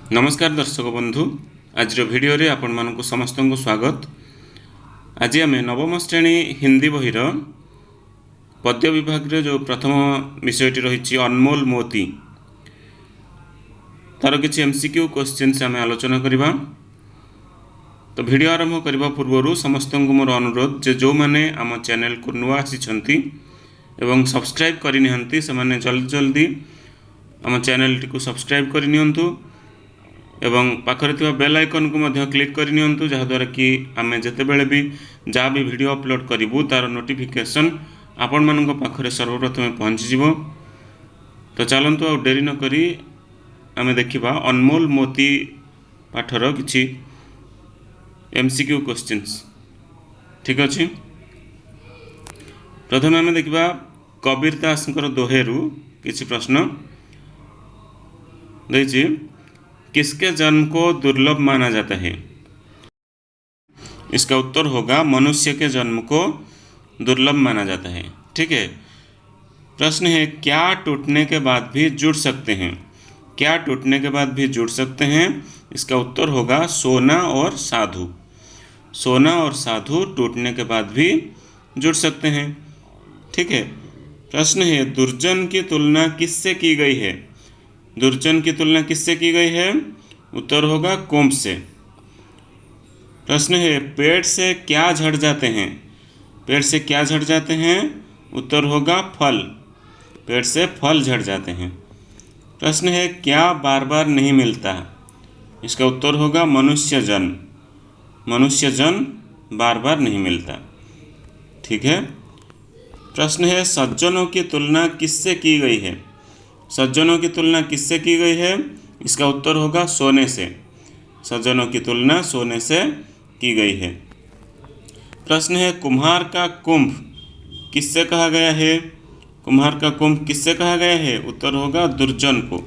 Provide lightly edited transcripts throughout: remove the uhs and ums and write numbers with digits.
नमस्कार दर्शक बंधु, आज वीडियो रे आपण मानकु समस्त को स्वागत। आज आम नवम श्रेणी हिंदी बहिर पद्य विभाग रे जो प्रथम विषयटी रही अनमोल मोती तार किसी एमसीक्यू क्वेश्चन आम आलोचना करवा। तो वीडियो आरंभ करने पूर्व समस्त को मोर अनुरोध जे जो माने आम चैनल को नुआ आसी एवं सब्सक्राइब करनी से माने जल्दी जल्दी आम चैनल टी को सब्सक्राइब करनी एवं पाखरे थिबा बेल आइकन को मध्य क्लिक करनी जहाँद्वारा कि आम जितेबले भी जहाँ भी वीडियो अपलोड करूँ तार नोटिफिकेशन आपण मान पाखरे सर्वप्रथम पहुँचीज। तो चलतु आ डेरी नक आम देखा अनमोल मोती पाठर किछि एमसीक्यू क्वेश्चंस। ठीक अच्छे, प्रथम आम देखा कबीर दास दोहेरु किछि प्रश्न देखिए। किसके जन्म को दुर्लभ माना जाता है? इसका उत्तर होगा मनुष्य के जन्म को दुर्लभ माना जाता है। ठीक है, प्रश्न है क्या टूटने के बाद भी जुड़ सकते हैं? क्या टूटने के बाद भी जुड़ सकते हैं? इसका उत्तर होगा सोना और साधु। सोना और साधु टूटने के बाद भी जुड़ सकते हैं। ठीक है, प्रश्न है दुर्जन की तुलना किससे की गई है? दुर्जन की तुलना किससे की गई है? उत्तर होगा कुंभ से। प्रश्न है पेड़ से क्या झड़ जाते हैं? पेड़ से क्या झड़ जाते हैं? उत्तर होगा फल। पेड़ से फल झड़ जाते हैं। प्रश्न है क्या बार बार नहीं मिलता? इसका उत्तर होगा मनुष्य जन्म। मनुष्य जन्म बार बार नहीं मिलता। ठीक है, प्रश्न है सज्जनों की तुलना किससे की गई है? सज्जनों की तुलना किससे की गई है? इसका उत्तर होगा सोने से। सज्जनों की तुलना सोने से की गई है। प्रश्न है कुम्हार का कुंभ किससे कहा गया है? कुम्हार का कुंभ किससे कहा गया है? उत्तर होगा दुर्जन को।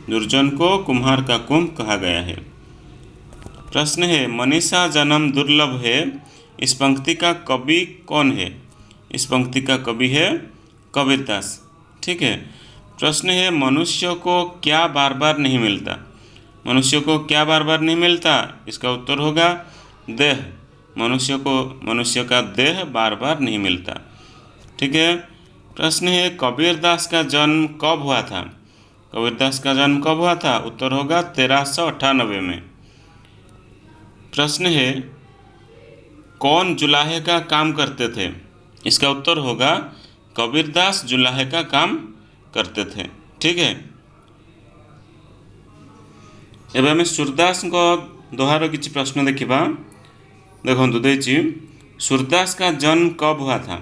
दुर्जन को कुम्हार का कुंभ कहा गया है। प्रश्न है मनीषा जन्म दुर्लभ है, इस पंक्ति का कवि कौन है? इस पंक्ति का कवि है कबीरदास। ठीक है, प्रश्न है मनुष्य को क्या बार बार नहीं मिलता? मनुष्य को क्या बार बार नहीं मिलता? इसका उत्तर होगा देह। मनुष्य का देह बार बार नहीं मिलता। ठीक है, प्रश्न है कबीरदास का जन्म कब हुआ था? कबीरदास का जन्म कब हुआ था? उत्तर होगा 1398 में। प्रश्न है कौन जुलाहे का काम करते थे? इसका उत्तर होगा कबीरदास जुलाहे का काम करते थे। ठीक है, एवं आम सूरदास को दोहार किसी प्रश्न देखा। देखो देखिए सूरदास का जन्म कब हुआ था?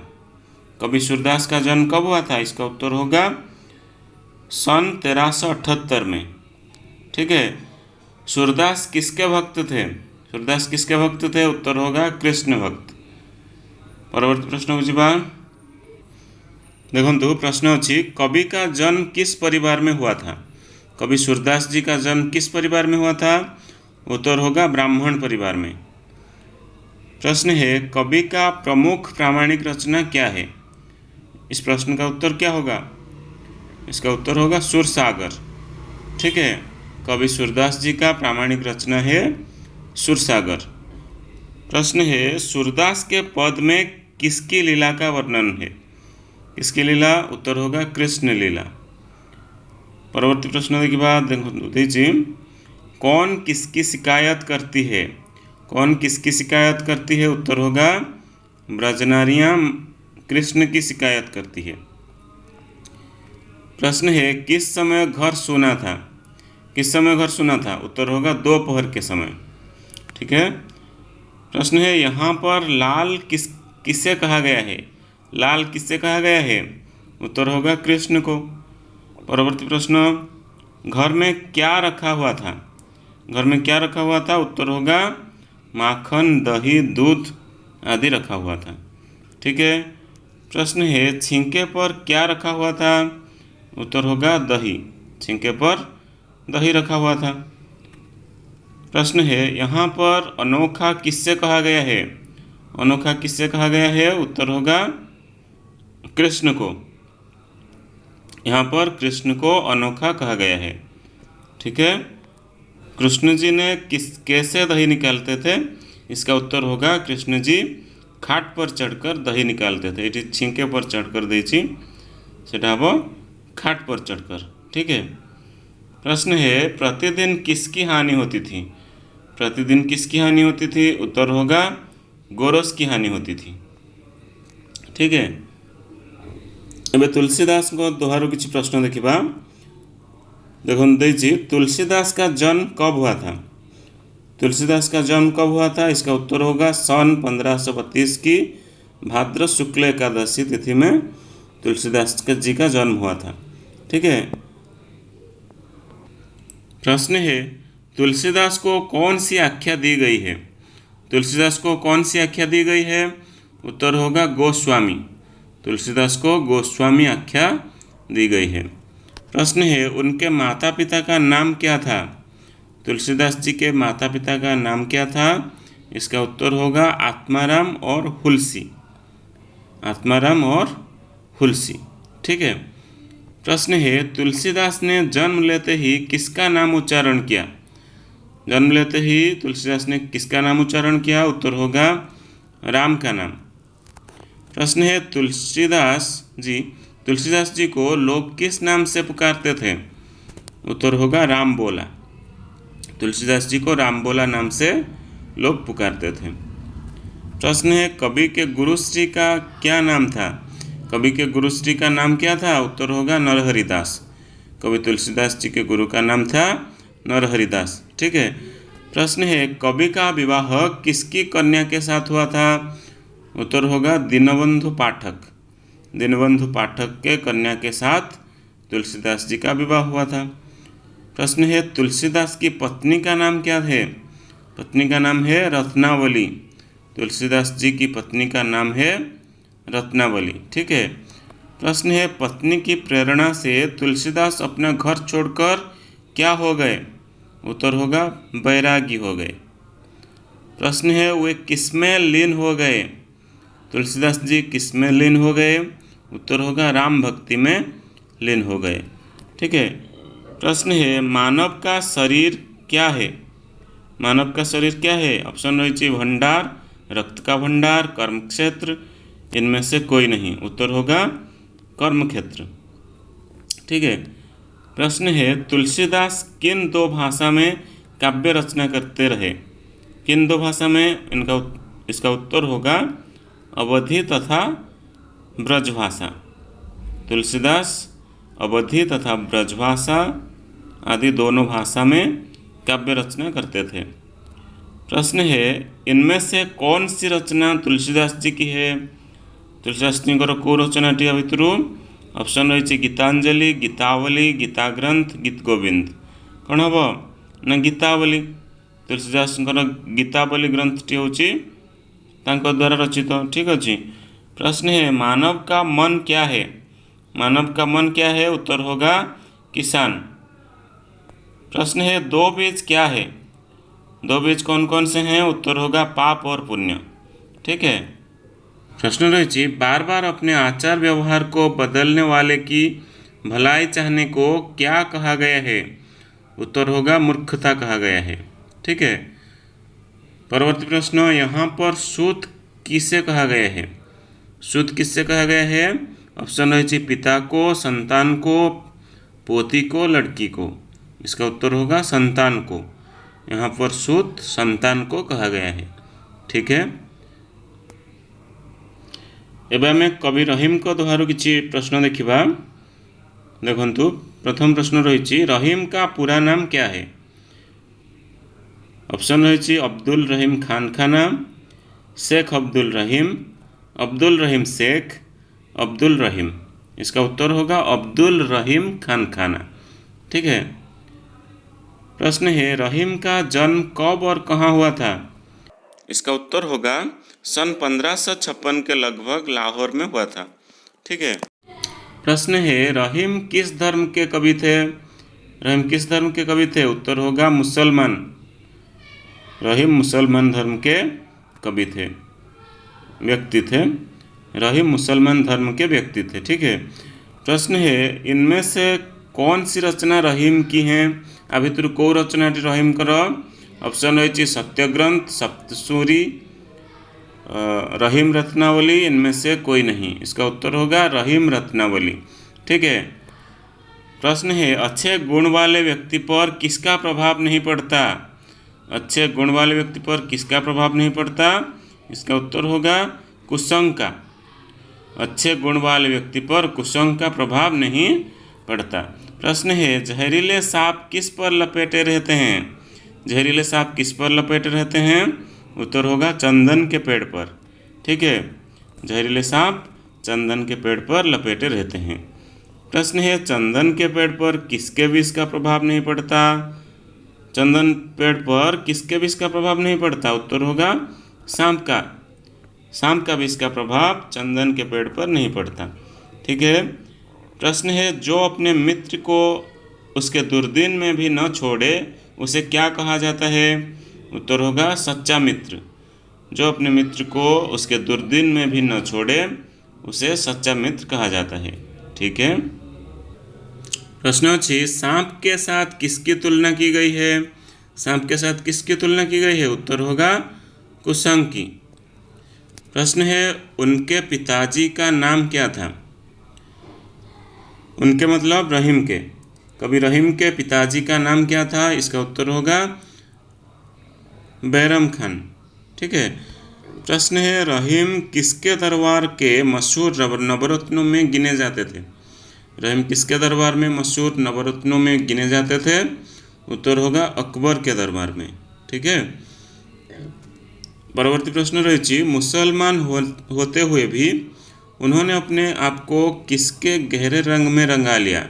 कवि सूरदास का जन्म कब हुआ था? इसका उत्तर होगा सन 1378 में। ठीक है, सूरदास किसके भक्त थे? सूरदास किसके भक्त थे? उत्तर होगा कृष्ण भक्त। परवर्ती प्रश्न को जीवा। देखो प्रश्न अच्छी कवि का जन्म किस परिवार में हुआ था? कवि सूरदास जी का जन्म किस परिवार में हुआ था? उत्तर होगा ब्राह्मण परिवार में। प्रश्न है कवि का प्रमुख प्रामाणिक रचना क्या है? इस प्रश्न का उत्तर क्या होगा? इसका उत्तर होगा सुरसागर। ठीक है, कवि सूरदास जी का प्रामाणिक रचना है सुरसागर। प्रश्न है सूरदास के पद में किसकी लीला का वर्णन है? किसकी लीला? उत्तर होगा कृष्ण लीला। परवर्ती प्रश्न देखिए कौन किसकी शिकायत करती है? कौन किसकी शिकायत करती है? उत्तर होगा ब्रजनारियां कृष्ण की शिकायत करती है। प्रश्न है किस समय घर सोना था? किस समय घर सोना था? उत्तर होगा दोपहर के समय। ठीक है, प्रश्न है यहाँ पर लाल किससे कहा गया है? लाल किससे कहा गया है? उत्तर होगा कृष्ण को। परवर्ती प्रश्न घर में क्या रखा हुआ था? घर में क्या रखा हुआ था? उत्तर होगा माखन, दही, दूध आदि रखा हुआ था। ठीक है, प्रश्न है छींके पर क्या रखा हुआ था? उत्तर होगा दही। छींके पर दही रखा हुआ था। प्रश्न है यहाँ पर अनोखा किससे कहा गया है? अनोखा किससे कहा गया है? उत्तर होगा कृष्ण को। यहाँ पर कृष्ण को अनोखा कहा गया है। ठीक है, कृष्ण जी ने कैसे दही निकालते थे? इसका उत्तर होगा कृष्ण जी खाट पर चढ़कर दही निकालते थे। ये छिंके पर चढ़कर देछि सेटा हबो खाट पर चढ़कर। ठीक है। प्रश्न है प्रतिदिन किसकी हानि होती थी? प्रतिदिन किसकी हानि होती थी? उत्तर होगा गोरस की हानि होती थी। ठीक है। एबे तुलसीदास को दोहारू किछि प्रश्न देखिबा। देखो देछि तुलसीदास का जन्म कब हुआ था? तुलसीदास का जन्म कब हुआ था? इसका उत्तर होगा सन 1532 की भाद्र शुक्ल एकादशी तिथि में तुलसीदास जी का जन्म हुआ था। ठीक है। प्रश्न है तुलसीदास को कौन सी आख्या दी गई है? तुलसीदास को कौन सी आख्या दी गई है? उत्तर होगा गोस्वामी। तुलसीदास को गोस्वामी आख्या दी गई है। प्रश्न है उनके माता पिता का नाम क्या था? तुलसीदास जी के माता पिता का नाम क्या था? इसका उत्तर होगा आत्माराम और हुलसी। आत्माराम और हुलसी। ठीक है। प्रश्न है तुलसीदास ने जन्म लेते ही किसका नाम उच्चारण किया? जन्म लेते ही तुलसीदास ने किसका नाम उच्चारण किया? उत्तर होगा राम का नाम। प्रश्न है तुलसीदास जी को लोग किस नाम से पुकारते थे? उत्तर होगा राम बोला। तुलसीदास जी को राम बोला नाम से लोग पुकारते थे। प्रश्न है कवि के गुरुश्री का क्या नाम था? कवि के गुरुश्री का नाम क्या था? उत्तर होगा नरहरिदास। कवि तुलसीदास जी के गुरु का नाम था नरहरिदास। ठीक है। प्रश्न है कवि का विवाह किसकी कन्या के साथ हुआ था? उत्तर होगा दीनबंधु पाठक। दीनबंधु पाठक के कन्या के साथ तुलसीदास जी का विवाह हुआ था। प्रश्न है तुलसीदास की पत्नी का नाम क्या है? पत्नी का नाम है रत्नावली। तुलसीदास जी की पत्नी का नाम है रत्नावली। ठीक है। प्रश्न है पत्नी की प्रेरणा से तुलसीदास अपना घर छोड़कर क्या हो गए? उत्तर होगा बैरागी हो गए। प्रश्न है वे किसमें लीन हो गए? तुलसीदास जी किसमें लीन हो गए? उत्तर होगा राम भक्ति में लीन हो गए। ठीक है। प्रश्न है मानव का शरीर क्या है? मानव का शरीर क्या है? ऑप्शन रही भंडार, रक्त का भंडार, कर्म क्षेत्र, इनमें से कोई नहीं। उत्तर होगा कर्म क्षेत्र। ठीक है। प्रश्न है तुलसीदास किन दो भाषा में काव्य रचना करते रहे? किन दो भाषा में? इसका उत्तर होगा अवधी तथा ब्रजभाषा। तुलसीदास अवधी तथा ब्रजभाषा आदि दोनों भाषा में काव्य रचना करते थे। प्रश्न है इनमें से कौन सी रचना तुलसीदास जी की है? तुलसीदास जी को रचनाटी भितर ऑप्शन रही गीतांजलि, गीतावली, गीता ग्रंथ, गीत गोविंद। कौन हम ना गीतावली। तुलसीदास गीतावली ग्रंथटी हूँ द्वारा रचित। ठीक अच्छे। प्रश्न है मानव का मन क्या है? मानव का मन क्या है? उत्तर होगा किसान। प्रश्न है दो बीज क्या है? दो बीज कौन कौन से हैं? उत्तर होगा पाप और पुण्य। ठीक है। प्रश्न रही बार बार अपने आचार व्यवहार को बदलने वाले की भलाई चाहने को क्या कहा गया है? उत्तर होगा मूर्खता कहा गया है। ठीक है। परवर्ती प्रश्न यहाँ पर सूत किसे कहा गया है? सूत किससे कहा गया है? ऑप्शन रही पिता को, संतान को, पोती को, लड़की को। इसका उत्तर होगा संतान को। यहाँ पर सूत संतान को कहा गया है। ठीक है। एबे आमे कवि रहीम को दोहारू किछि प्रश्न देखिबा। देखंतु प्रथम प्रश्न रही रहीम का पूरा नाम क्या है? ऑप्शन रही अब्दुल रहीम खान का नाम, शेख अब्दुल रहीम शेख, अब्दुल रहीम। इसका उत्तर होगा अब्दुल रहीम खान खाना। ठीक है। प्रश्न है रहीम का जन्म कब और कहाँ हुआ था? इसका उत्तर होगा सन 1556 के लगभग लाहौर में हुआ था। ठीक है। प्रश्न है रहीम किस धर्म के कवि थे? रहीम किस धर्म के कवि थे? उत्तर होगा मुसलमान। रहीम मुसलमान धर्म के कवि थे, व्यक्ति थे। रहीम मुसलमान धर्म के व्यक्ति थे। ठीक है। प्रश्न है इनमें से कौन सी रचना रहीम की हैं आ भितर कौ रचनाटी रहीमकर ऑप्शन रही सत्यग्रंथ, सप्तसूरी, रहीम रत्नावली, इनमें से कोई नहीं। इसका उत्तर होगा रहीम रत्नावली। ठीक है। प्रश्न है अच्छे गुण वाले व्यक्ति पर किसका प्रभाव नहीं पड़ता? अच्छे गुण वाले व्यक्ति पर किसका प्रभाव नहीं पड़ता? इसका उत्तर होगा कुसंग का। अच्छे गुण वाले व्यक्ति पर कुसंग का प्रभाव नहीं पड़ता। प्रश्न है जहरीले सांप किस पर लपेटे रहते हैं? जहरीले सांप किस पर लपेटे रहते हैं? उत्तर होगा चंदन के पेड़ पर। ठीक है। जहरीले सांप चंदन के पेड़ पर लपेटे रहते हैं। प्रश्न है चंदन के पेड़ पर किसके विष का प्रभाव नहीं पड़ता? चंदन पेड़ पर किसके विष का प्रभाव नहीं पड़ता? उत्तर होगा सांप का। सांप का विष का प्रभाव चंदन के पेड़ पर नहीं पड़ता। ठीक है। प्रश्न है जो अपने मित्र को उसके दुर्दिन में भी न छोड़े उसे क्या कहा जाता है? उत्तर होगा सच्चा मित्र। जो अपने मित्र को उसके दुर्दिन में भी न छोड़े उसे सच्चा मित्र कहा जाता है। ठीक है। प्रश्न अच्छी सांप के साथ किसकी तुलना की गई है? सांप के साथ किसकी तुलना की गई है? उत्तर होगा कुसंग की। प्रश्न है उनके पिताजी का नाम क्या था? उनके मतलब रहीम के। कवि रहीम के पिताजी का नाम क्या था? इसका उत्तर होगा बैरम खान। ठीक है। प्रश्न है रहीम किसके दरबार के मशहूर नवरत्नों में गिने जाते थे? रहीम किसके दरबार में मशहूर नवरत्नों में गिने जाते थे? उत्तर होगा अकबर के दरबार में। ठीक है। परवर्ती प्रश्न रही मुसलमान होते हुए भी उन्होंने अपने आप को किसके गहरे रंग में रंगा लिया?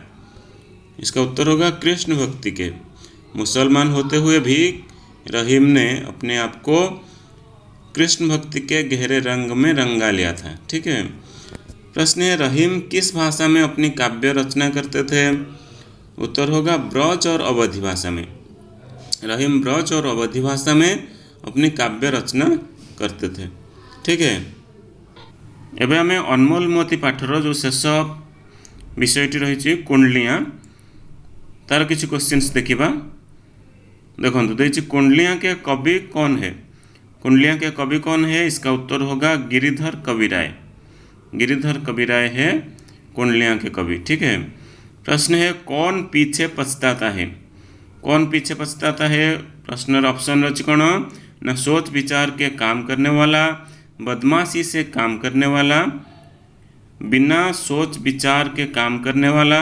इसका उत्तर होगा कृष्ण भक्ति के। मुसलमान होते हुए भी रहीम ने अपने आप को कृष्ण भक्ति के गहरे रंग में रंगा लिया था। ठीक है। प्रश्न है रहीम किस भाषा में अपनी काव्य रचना करते थे? उत्तर होगा ब्रज और अवधी भाषा में। रहीम ब्रज और अवधी भाषा में अपनी काव्य रचना करते थे। ठीक है। एबे आमे अनमोल मोती पाठर जो शेष विषयटी रही कुंडलिया तार किसी क्वेश्चंस देखा। देखो देखिए कुंडलिया के कवि कौन है? कुंडलिया के कवि कौन है? इसका उत्तर होगा गिरिधर कविराय। गिरिधर कविराय है कुंडलिया के कवि। ठीक है। प्रश्न है कौन पीछे पछताता है? कौन पीछे पछताता है? प्रश्न ऑप्शन रच कौन न सोच विचार के काम करने वाला, बदमाशी से काम करने वाला, बिना सोच विचार के काम करने वाला,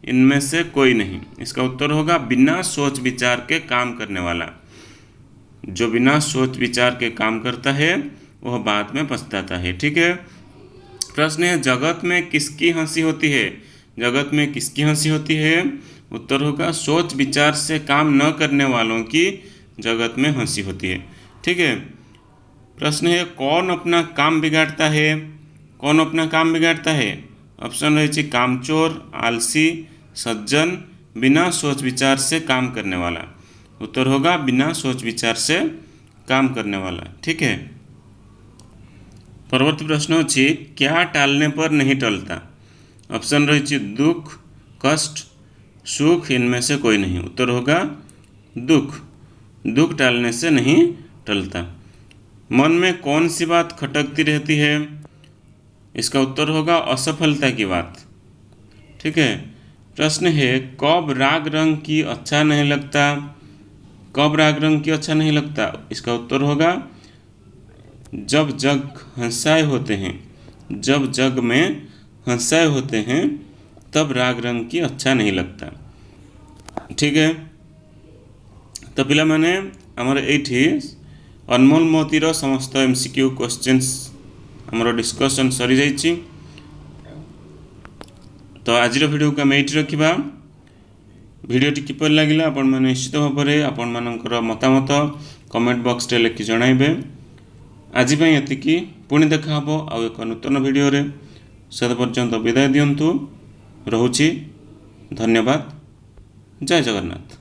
इनमें से कोई नहीं। इसका उत्तर होगा बिना सोच विचार के काम करने वाला। जो बिना सोच विचार के काम करता है वह बाद में पछताता है। ठीक है। प्रश्न है जगत में किसकी हंसी होती है? जगत में किसकी हंसी होती है? उत्तर होगा सोच विचार से काम न करने वालों की जगत में हंसी होती है। ठीक है। प्रश्न है कौन अपना काम बिगाड़ता है? कौन अपना काम बिगाड़ता है? ऑप्शन रही कामचोर, आलसी, सज्जन, बिना सोच विचार से काम करने वाला। उत्तर होगा बिना सोच विचार से काम करने वाला। ठीक है। परवर्ती प्रश्न अच्छी क्या टालने पर नहीं टलता? ऑप्शन रही दुख, कष्ट, सुख, इनमें से कोई नहीं। उत्तर होगा दुख। दुख टालने से नहीं टलता। मन में कौन सी बात खटकती रहती है? इसका उत्तर होगा असफलता की बात। ठीक है। प्रश्न है कब राग रंग की अच्छा नहीं लगता? कब राग रंग की अच्छा नहीं लगता? इसका उत्तर होगा जब जग हंसाए होते हैं। जब जग में हंसाए होते हैं तब राग रंग की अच्छा नहीं लगता। ठीक है। तो पिला माने हमर एठी अनमोल मोतीर समस्त एमसीक्यू क्वेश्चंस हमर डिस्कशन सरी जाइछि। तो आज वीडियो को आम ये रखा। भिडियोटी किपर लगिला आपण मैंने निश्चित भाव में आपण मानकर मतामत कमेंट बॉक्स रे लिखि जणाइबे। आज ये पुणी देखा आउ एक नूतन वीडियो रे। से पर्यंत विदाय दिंतु। रहुछि। धन्यवाद। जय जगन्नाथ।